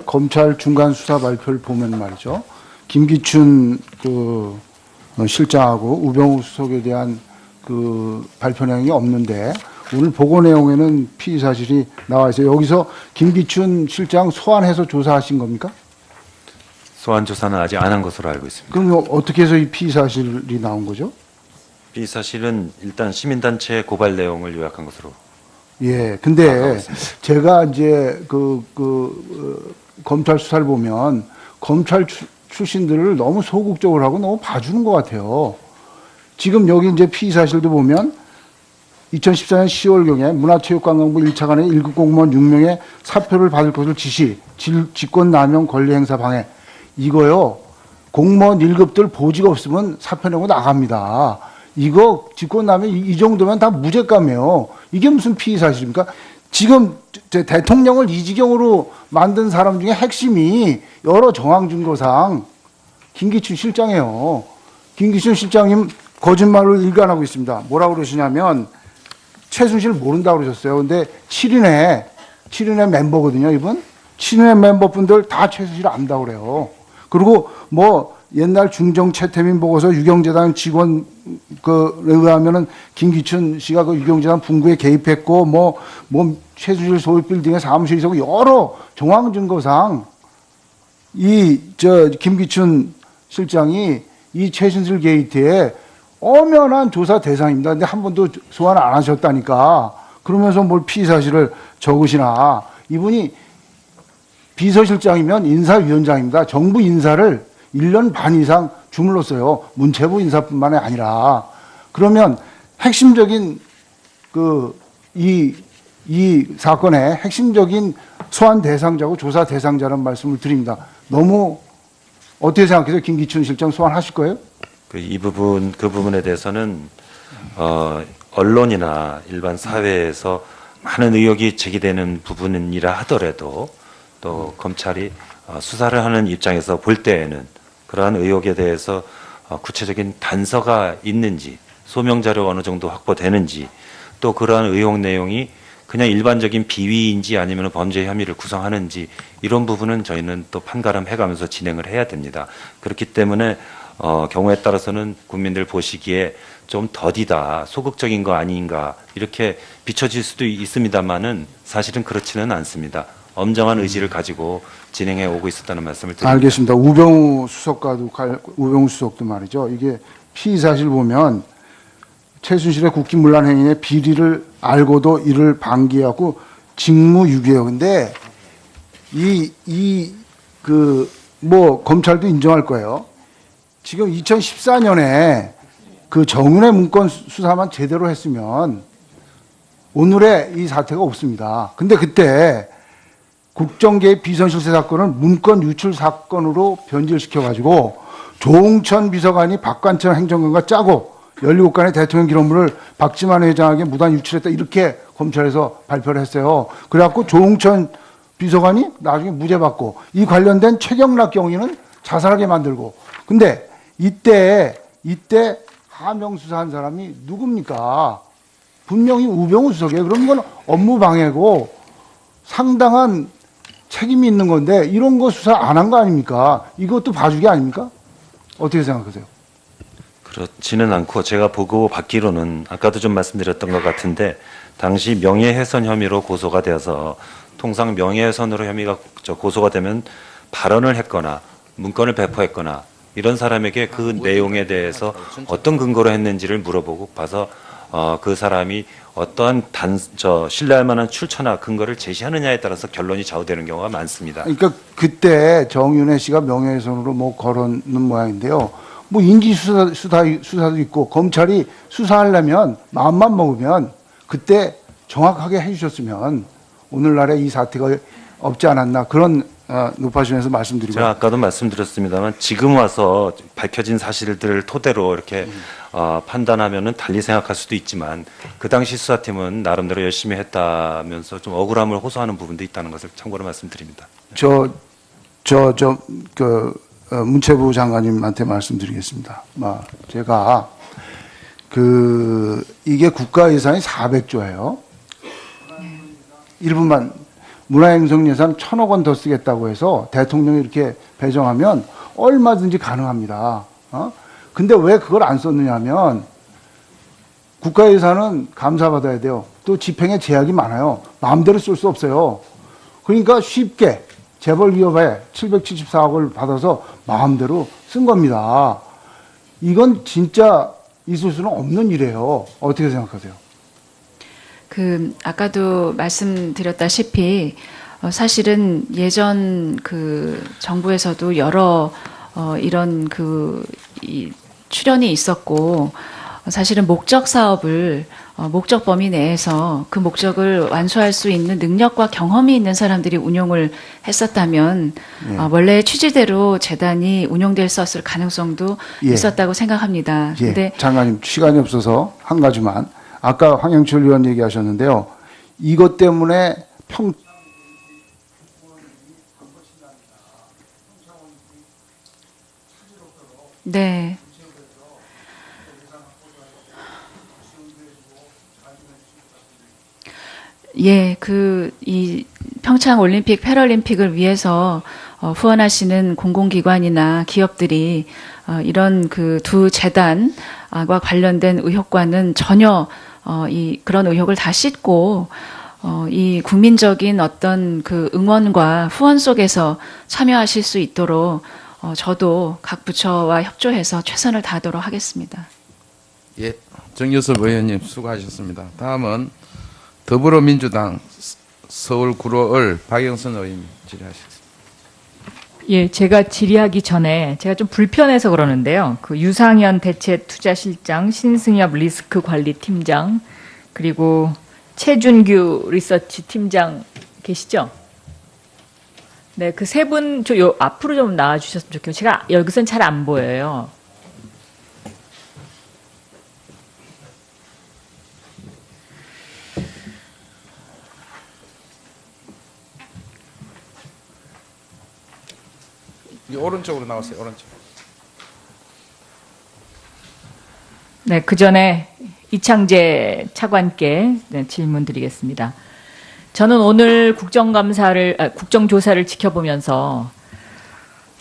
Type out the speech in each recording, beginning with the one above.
검찰 중간 수사 발표를 보면 말이죠. 김기춘 실장하고 우병우 수석에 대한 발표 내용이 없는데 오늘 보고 내용에는 피의 사실이 나와 있어요. 여기서 김기춘 실장 소환해서 조사하신 겁니까? 소환 조사는 아직 안 한 것으로 알고 있습니다. 그럼 어떻게 해서 이 피의 사실이 나온 거죠? 피의 사실은 일단 시민단체 고발 내용을 요약한 것으로. 예, 근데 제가 이제 검찰 수사를 보면 검찰 출신들을 너무 소극적으로 하고 너무 봐주는 것 같아요. 지금 여기 이제 피의 사실도 보면 2014년 10월경에 문화체육관광부 1차관의 1급 공무원 6명의 사표를 받을 것을 지시, 직권남용 권리행사 방해. 이거요, 공무원 1급들 보직 없으면 사표 내고 나갑니다. 이거 직권남용 이 정도면 다 무죄감이에요. 이게 무슨 피의 사실입니까? 지금 대통령을 이 지경으로 만든 사람 중에 핵심이 여러 정황 증거상 김기춘 실장이에요. 김기춘 실장님 거짓말을 일관하고 있습니다. 뭐라고 그러시냐면 최순실 모른다고 그러셨어요. 근데 7인의 멤버거든요, 이분. 7인의 멤버분들 다 최순실 안다고 그래요. 그리고 뭐 옛날 중정 최태민 보고서 유경재단 직원 의하면은 김기춘 씨가 그 유경재단 분구에 개입했고 뭐 최순실 소유 빌딩에 사무실 있었고 여러 정황 증거상 김기춘 실장이 이 최순실 게이트에 엄연한 조사 대상입니다. 근데 한 번도 소환 안 하셨다니까. 그러면서 뭘 피의 사실을 적으시나. 이분이 비서실장이면 인사위원장입니다. 정부 인사를 1년 반 이상 주물렀어요. 문체부 인사뿐만이 아니라. 그러면 핵심적인 이 사건의 핵심적인 소환 대상자고 조사 대상자라는 말씀을 드립니다. 너무 어떻게 생각해서 김기춘 실장 소환하실 거예요? 그 부분에 대해서는 언론이나 일반 사회에서 많은 의혹이 제기되는 부분이라 하더라도 또 검찰이 수사를 하는 입장에서 볼 때에는 그러한 의혹에 대해서 구체적인 단서가 있는지, 소명 자료가 어느 정도 확보되는지, 또 그러한 의혹 내용이 그냥 일반적인 비위인지 아니면 범죄 혐의를 구성하는지 이런 부분은 저희는 또 판가름해가면서 진행을 해야 됩니다. 그렇기 때문에 경우에 따라서는 국민들 보시기에 좀 더디다, 소극적인 거 아닌가 이렇게 비춰질 수도 있습니다만은 사실은 그렇지는 않습니다. 엄정한 의지를 가지고 진행해 오고 있었다는 말씀을 드립니다. 알겠습니다. 우병우 수석도 말이죠. 이게 피의 사실 보면 최순실의 국기문란 행위의 비리를 알고도 이를 방기하고 직무유기예요. 근데 검찰도 인정할 거예요. 지금 2014년에 그 정윤회 문건 수사만 제대로 했으면 오늘의 이 사태가 없습니다. 근데 그때 국정개입 비선실세 사건을 문건 유출 사건으로 변질시켜가지고 조홍천 비서관이 박관철 행정관과 짜고 17건의 대통령 기록물을 박지만 회장에게 무단 유출했다 이렇게 검찰에서 발표를 했어요. 그래갖고 조홍천 비서관이 나중에 무죄 받고 이 관련된 최경락 경위는 자살하게 만들고 근데 이때 하명 수사한 사람이 누굽니까? 분명히 우병우 수석이에요. 그럼 이건 업무 방해고 상당한 책임이 있는 건데 이런 거 수사 안 한 거 아닙니까? 이것도 봐주기 아닙니까? 어떻게 생각하세요? 그렇지는 않고 제가 보고 받기로는 아까도 좀 말씀드렸던 것 같은데 당시 명예훼손 혐의로 고소가 되어서 통상 명예훼손으로 혐의가 고소가 되면 발언을 했거나 문건을 배포했거나 이런 사람에게 그 내용에 대해서 어떤 근거로 했는지를 물어보고 봐서 그 사람이 어떠한 신뢰할 만한 출처나 근거를 제시하느냐에 따라서 결론이 좌우되는 경우가 많습니다. 그러니까 그때 정윤회 씨가 명예훼손으로 걸어놓은 모양인데요. 인지 수사도 있고 검찰이 수사하려면 마음만 먹으면 그때 정확하게 해주셨으면 오늘날의 이 사태가 없지 않았나 그런 높아지면서 말씀드리고. 제가 아까도 말씀드렸습니다만 지금 와서 밝혀진 사실들을 토대로 이렇게 판단하면은 달리 생각할 수도 있지만 그 당시 수사팀은 나름대로 열심히 했다면서 좀 억울함을 호소하는 부분도 있다는 것을 참고로 말씀드립니다. 문체부 장관님한테 말씀드리겠습니다. 제가 이게 국가 예산이 400조예요. 1분만 문화행성 예산 1,000억 원 더 쓰겠다고 해서 대통령이 이렇게 배정하면 얼마든지 가능합니다. 근데 왜 그걸 안 썼느냐 하면 국가 예산은 감사받아야 돼요. 또 집행에 제약이 많아요. 마음대로 쓸 수 없어요. 그러니까 쉽게 재벌기업에 774억을 받아서 마음대로 쓴 겁니다. 이건 진짜 있을 수는 없는 일이에요. 어떻게 생각하세요? 아까도 말씀드렸다시피 사실은 예전 정부에서도 여러 이런 이 출연이 있었고 사실은 목적 사업을 목적 범위 내에서 그 목적을 완수할 수 있는 능력과 경험이 있는 사람들이 운용을 했었다면 원래 취지대로 재단이 운용됐었을 가능성도 있었다고 생각합니다. 근데 장관님 시간이 없어서 한 가지만 아까 황영철 의원 얘기하셨는데요. 이것 때문에 네. 예, 이 평창 올림픽, 패럴림픽을 위해서 후원하시는 공공기관이나 기업들이 이런 두 재단과 관련된 의혹과는 전혀 그런 의혹을 다 씻고 이 국민적인 어떤 응원과 후원 속에서 참여하실 수 있도록 저도 각 부처와 협조해서 최선을 다하도록 하겠습니다. 예, 정유섭 의원님 수고하셨습니다. 다음은 더불어민주당 서울 구로을 박영선 의원님 질의하시겠습니다. 예, 제가 질의하기 전에 제가 좀 불편해서 그러는데요. 유상현 대체투자실장, 신승엽 리스크관리팀장, 그리고 최준규 리서치 팀장 계시죠? 네, 그 세 분 앞으로 좀 나와주셨으면 좋겠어요. 제가 여기선 잘 안 보여요. 오른쪽으로 나오세요. 오른쪽. 네, 그 전에 이창재 차관께 질문 드리겠습니다. 저는 오늘 국정조사를 지켜보면서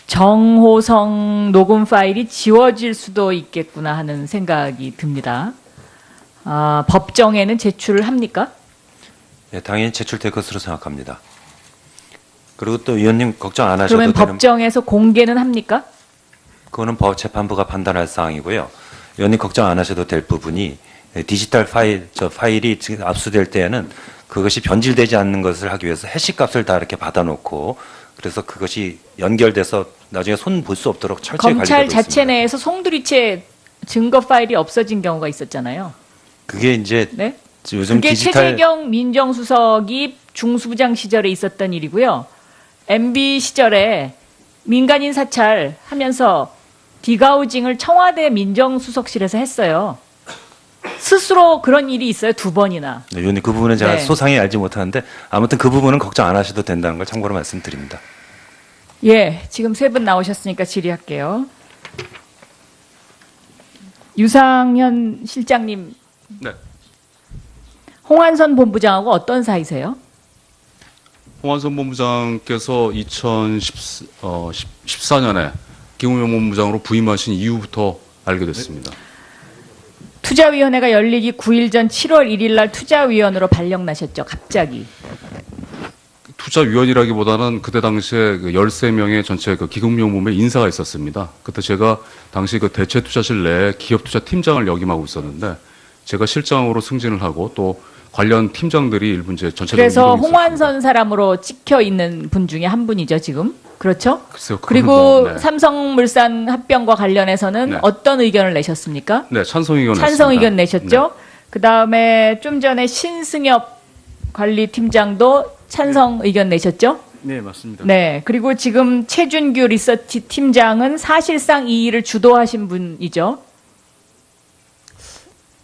정호성 녹음 파일이 지워질 수도 있겠구나 하는 생각이 듭니다. 법정에는 제출을 합니까? 네, 당연히 제출될 것으로 생각합니다. 그리고 또 의원님 걱정 안 하셔도 그러면 되는 법정에서 공개는 합니까? 그거는 재판부가 판단할 사항이고요. 의원님 걱정 안 하셔도 될 부분이 디지털 파일이 지금 압수될 때에는 그것이 변질되지 않는 것을 하기 위해서 해시값을 다 이렇게 받아놓고 그래서 그것이 연결돼서 나중에 손 볼 수 없도록 철저히 관리되고 있습니다. 검찰 자체 내에서 송두리째 증거 파일이 없어진 경우가 있었잖아요. 그게 이제 네? 요즘 그게 디지털 최재경 민정수석이 중수부장 시절에 있었던 일이고요. MB 시절에 민간인 사찰하면서 디가우징을 청와대 민정수석실에서 했어요. 스스로 그런 일이 있어요. 2번이나. 네, 의원님 그 부분은 제가 네. 소상히 알지 못하는데 아무튼 그 부분은 걱정 안 하셔도 된다는 걸 참고로 말씀드립니다. 예, 지금 3분 나오셨으니까 질의할게요. 유상현 실장님. 네. 홍한선 본부장하고 어떤 사이세요? 홍한선 본부장께서 2014년에 김우영 본부장으로 부임하신 이후부터 알게 됐습니다. 투자위원회가 열리기 9일 전 7월 1일 날 투자위원으로 발령나셨죠. 갑자기. 투자위원이라기보다는 그때 당시에 13명의 전체 기금용범의 인사가 있었습니다. 그때 제가 당시 대체투자실 내에 기업투자팀장을 역임하고 있었는데 제가 실장으로 승진을 하고 또 관련 팀장들이 일부 이제 전체적으로 그래서 이동이 홍완선 있었습니다. 사람으로 찍혀 있는 분 중에 한 분이죠, 지금. 그렇죠? 글쎄요, 그건 그리고 뭐, 네. 삼성물산 합병과 관련해서는 네. 어떤 의견을 내셨습니까? 네, 찬성 의견 찬성 냈습니다. 의견 내셨죠? 그다음에 좀 전에 신승엽 관리팀장도 찬성 의견 내셨죠? 네, 맞습니다. 네. 그리고 지금 최준규 리서치 팀장은 사실상 이 일을 주도하신 분이죠.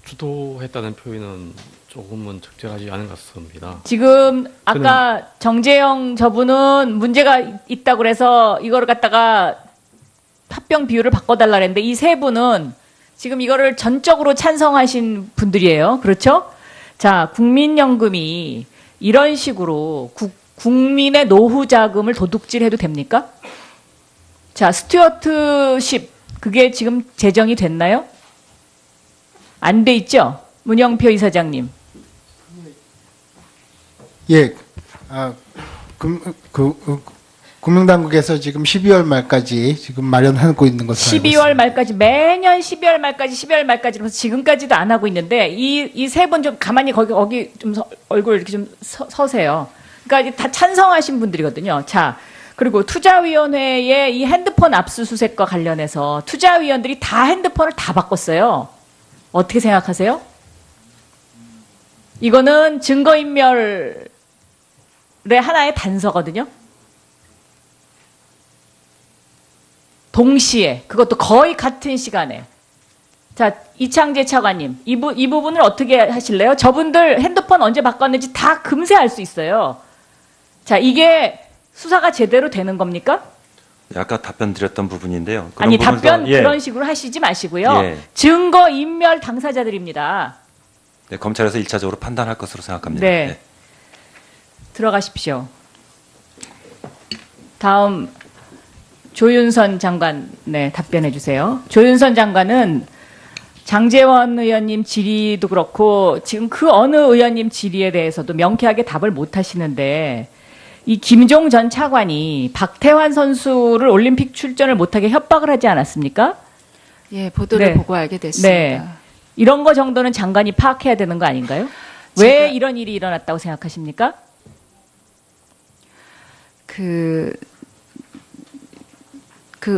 주도했다는 표현은 조금은 적절하지 않은 것 같습니다. 지금 아까 정재영 저분은 문제가 있다고 그래서 이거를 갖다가 합병 비율을 바꿔달라 그랬는데 이 세 분은 지금 이거를 전적으로 찬성하신 분들이에요. 그렇죠? 자, 국민연금이 이런 식으로 국민의 노후 자금을 도둑질해도 됩니까? 자, 스튜어트십 그게 지금 제정이 됐나요? 안 돼 있죠? 문영표 이사장님. 예, 금융당국에서 지금 12월 말까지 지금 마련하고 있는 것으로 알고 12월 말까지 매년 12월 말까지 그래서 지금까지도 안 하고 있는데 이 세 분 좀 가만히 거기 좀 얼굴 이렇게 좀 서세요. 그러니까 이제 다 찬성하신 분들이거든요. 자, 그리고 투자위원회의 이 핸드폰 압수수색과 관련해서 투자위원들이 다 핸드폰을 다 바꿨어요. 어떻게 생각하세요? 이거는 증거인멸의 하나의 단서거든요. 동시에 그것도 거의 같은 시간에. 자, 이창재 차관님 이 부분을 어떻게 하실래요? 저분들 핸드폰 언제 바꿨는지 다 금세 알 수 있어요. 자, 이게 수사가 제대로 되는 겁니까? 아까 답변 드렸던 부분인데요. 그런 아니, 부분에서- 답변 예. 그런 식으로 하시지 마시고요. 예. 증거인멸 당사자들입니다. 네, 검찰에서 1차적으로 판단할 것으로 생각합니다. 네. 들어가십시오. 다음 조윤선 장관 답변해 주세요. 조윤선 장관은 장제원 의원님 질의도 그렇고 지금 그 어느 의원님 질의에 대해서도 명쾌하게 답을 못 하시는데 이 김종 전 차관이 박태환 선수를 올림픽 출전을 못하게 협박을 하지 않았습니까? 예, 보도를 네. 보고 알게 됐습니다. 네. 이런 거 정도는 장관이 파악해야 되는 거 아닌가요? 왜 이런 일이 일어났다고 생각하십니까? 그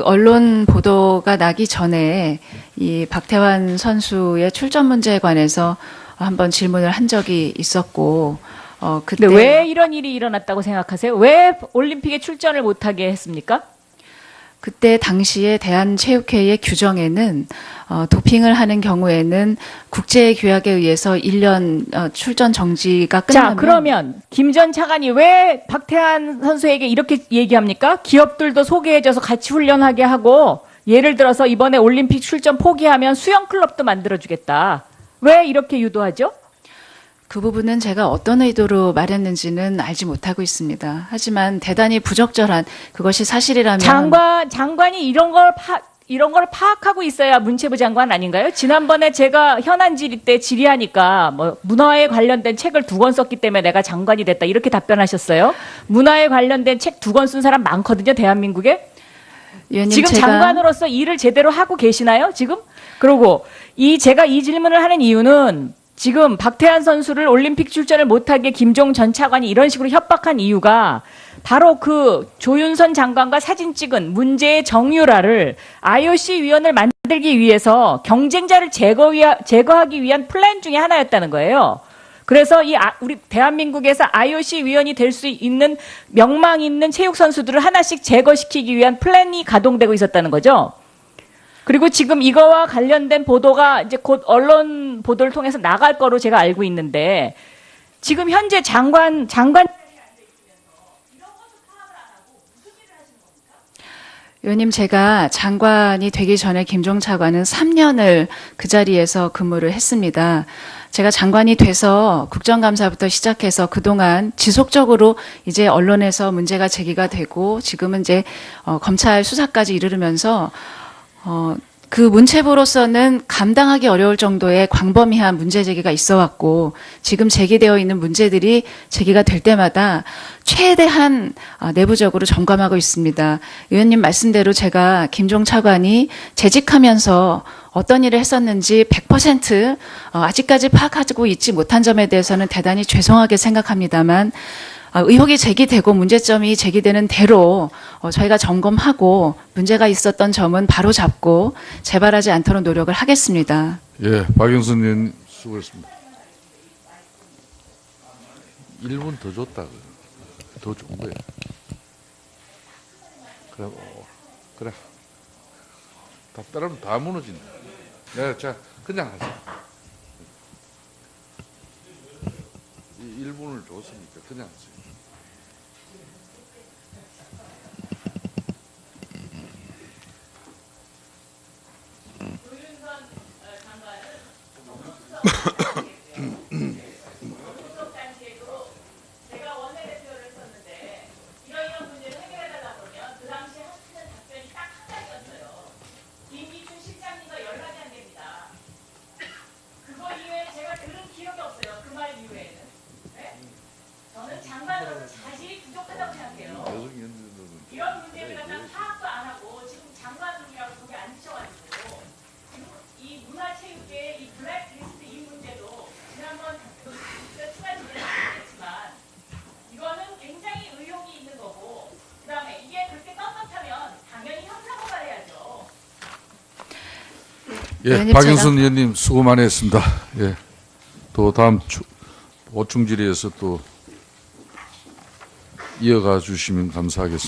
언론 보도가 나기 전에 이 박태환 선수의 출전 문제에 관해서 한번 질문을 한 적이 있었고, 그때 근데 왜 이런 일이 일어났다고 생각하세요? 왜 올림픽에 출전을 못하게 했습니까? 그때 당시에 대한체육회의 규정에는 도핑을 하는 경우에는 국제규약에 의해서 1년 출전 정지가 끝나면 자, 그러면 김 전 차관이 왜 박태환 선수에게 이렇게 얘기합니까? 기업들도 소개해줘서 같이 훈련하게 하고 예를 들어서 이번에 올림픽 출전 포기하면 수영클럽도 만들어주겠다. 왜 이렇게 유도하죠? 그 부분은 제가 어떤 의도로 말했는지는 알지 못하고 있습니다. 하지만 대단히 부적절한 그것이 사실이라면 장관이 이런 걸 파악하고 있어야 문체부 장관 아닌가요? 지난번에 제가 현안 질의 때 질의하니까 뭐 문화에 관련된 책을 2권 썼기 때문에 내가 장관이 됐다 이렇게 답변하셨어요. 문화에 관련된 책 2권 쓴 사람 많거든요, 대한민국에. 의원님, 지금 장관으로서 일을 제대로 하고 계시나요, 지금? 그리고 제가 이 질문을 하는 이유는 지금 박태환 선수를 올림픽 출전을 못하게 김종 전 차관이 이런 식으로 협박한 이유가 바로 그 조윤선 장관과 사진 찍은 문제의 정유라를 IOC 위원을 만들기 위해서 경쟁자를 제거하기 위한 플랜 중에 하나였다는 거예요. 그래서 우리 대한민국에서 IOC 위원이 될 수 있는 명망 있는 체육 선수들을 하나씩 제거시키기 위한 플랜이 가동되고 있었다는 거죠. 그리고 지금 이거와 관련된 보도가 이제 곧 언론 보도를 통해서 나갈 거로 제가 알고 있는데 지금 현재 장관 의원님, 제가 장관이 되기 전에 김종 차관은 3년을 그 자리에서 근무를 했습니다. 제가 장관이 돼서 국정감사부터 시작해서 그동안 지속적으로 이제 언론에서 문제가 제기가 되고 지금은 이제 검찰 수사까지 이르면서 그 문체부로서는 감당하기 어려울 정도의 광범위한 문제 제기가 있어 왔고 지금 제기되어 있는 문제들이 제기가 될 때마다 최대한 내부적으로 점검하고 있습니다. 의원님 말씀대로 제가 김종 차관이 재직하면서 어떤 일을 했었는지 100% 아직까지 파악하고 있지 못한 점에 대해서는 대단히 죄송하게 생각합니다만 의혹이 제기되고 문제점이 제기되는 대로 저희가 점검하고 문제가 있었던 점은 바로 잡고 재발하지 않도록 노력을 하겠습니다. 예, 박영선 의원 수고했습니다. 1분 더 줬다. 더 준 거예요. 그래. 다 따르면 다 무너진다. 네, 자, 그냥 하세요. 1분을 줬으니까 그냥 하세요. 예, 의원님, 박영선 의원님 수고 많이 했습니다. 예. 또 다음 보충 질의에서 또 이어가 주시면 감사하겠습니다.